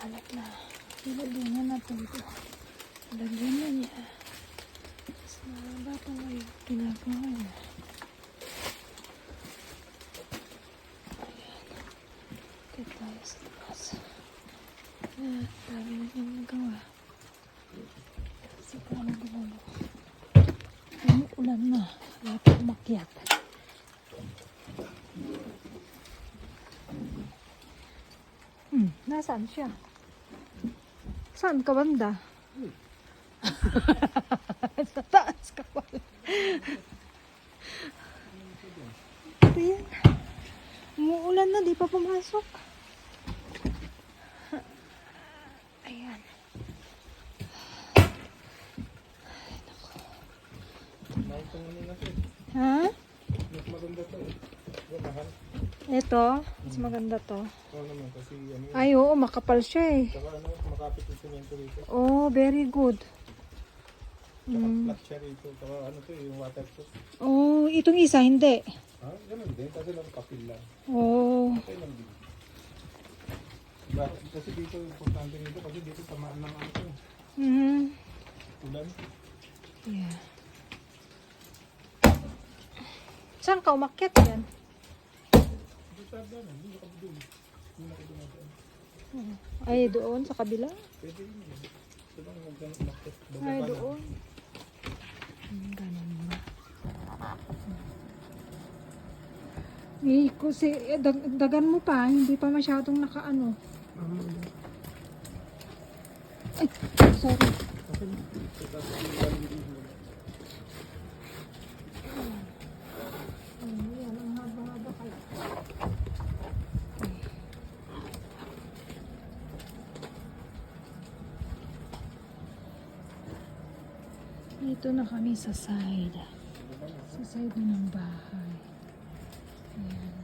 Kalat na. Ilagyan na natin ito. Ilagyan na niya. Mas mahaba pa ngayon. Ginagawa niya. Ayan. Kaya tayo sa taas. Ayan. Dami na niyang nagawa. Kasi paano gumalo. Ayan, ulan na. Wala pa umakyat. Nasaan siya? Saan ka banda? Sa taas ka pala. Ito yan. Umuulan na, di pa pumasok. Ayan. Ay, naku. Ha? Mas maganda to eh. Mahal. Ito, mas maganda to. Oo naman kasi ano yun. Ay, oo, makapal siya eh. Saka ano, makapit yung semento rito. Oh, very good. Saka flat siya rito. Saka ano to yung waterproof. Oh, itong isa, hindi. Ha? Ganun din. Kasi lang kapil lang. Oh. Okay lang din. Bakit? Kasi dito importante nito kasi dito tamaan ng ano to. Ulan. Yeah. Saan ka umakyat yan? Dito na. Hindi ka doon. Hindi na ka doon. Ay, doon sa kabila? Pwede rin yun. Ito lang magganong umakit. Ay, doon. Ganun ba? Kasi dagan mo pa, hindi pa masyadong nakaano. Ay, sorry. Ayan, ang haba-haba kaya. Dito na kami sa side. Sa side ng bahay. Ayan.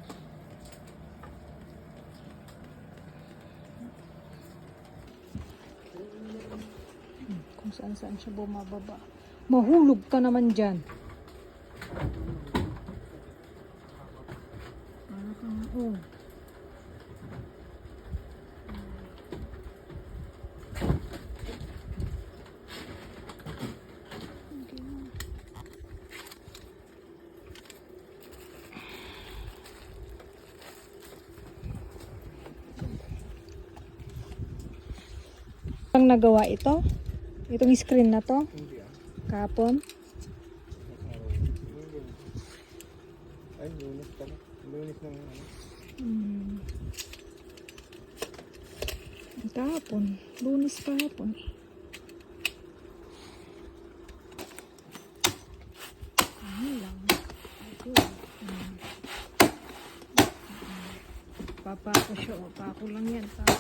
Kung saan siya bumababa. Mahulog ka naman dyan. Para kang, oh. Ang nagawa ito? Itong screen na to? Hindi ah. Kapon? Ay, lunis pala. Lunis ng ano. Kapon. Lunis kahapon. Ano lang. Papako siya. Pako lang yan. Pako.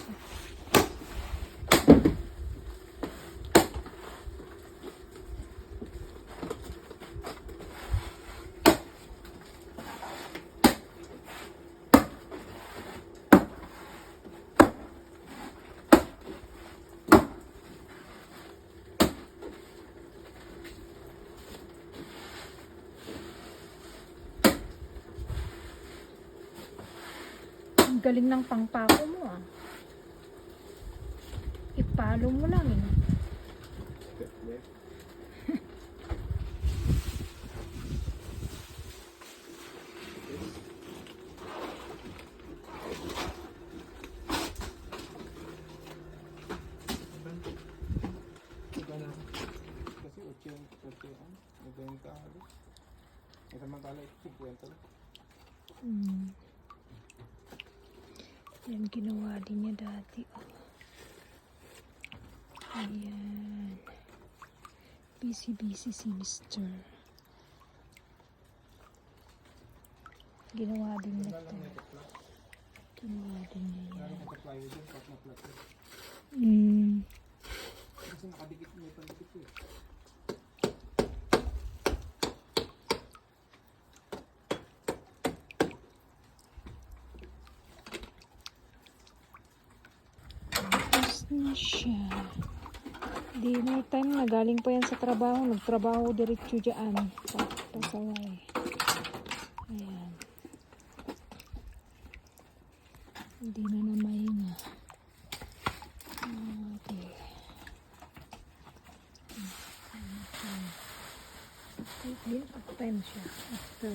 Ang galing ng pangpako mo ah. Ipalo mo lang eh. Kasi 80 ang nagbenta halos. May samantala 50 lang. Yan, ginawa din niya dati. Ayan. Busy si Mr. Ginawa din niya to. Ginawa din niya yan. Naka-plywood yun, pat na flat yun. Kasi nakadikit mo yung pandikit yun. Na siya. Dinner time na. Galing pa yan sa trabaho. Nagtrabaho diretso dyan. Pasaway. Ayan. Hindi na namahinga. Clean up time siya. After.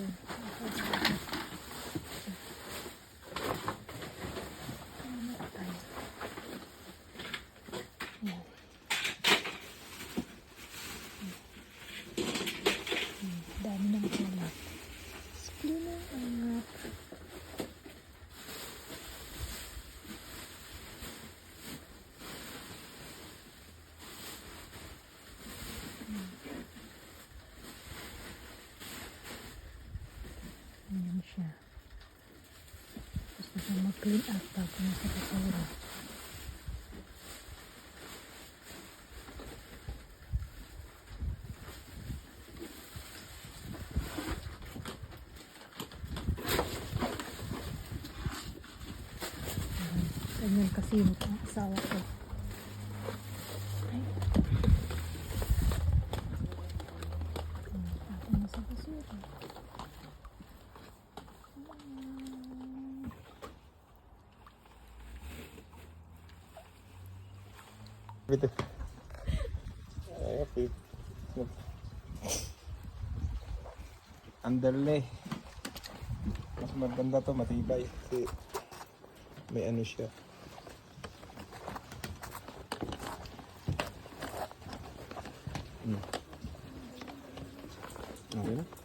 Clean up time. Yan. Dami ng kalat. Clean up. Ayan siya. Gusto siya mag-clean up bago nasa basura. Ganyan kasimot ang asawa ko. Ay. Ako na sa basura. Ito. Okay. Underlay. Mas maganda to, matibay. Kasi may ano siya. Okay na?